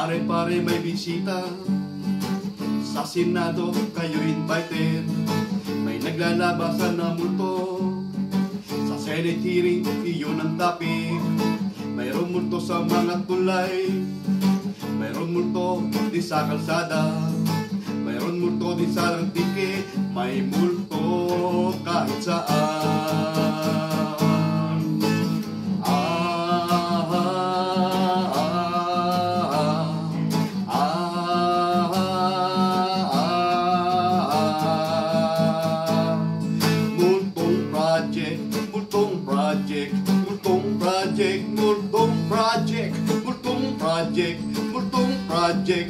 Pare-pare may bisita sa Senado, kayo invited. May naglalabasan na multo sa Senate hearing, iyon ang topic. Mayroong multo sa mga tulay, mayroong multo di sa kalsada, mayroong multo di sa tike, may multo kahit saan. Multong project, multong project, multong project, multong project, multong project,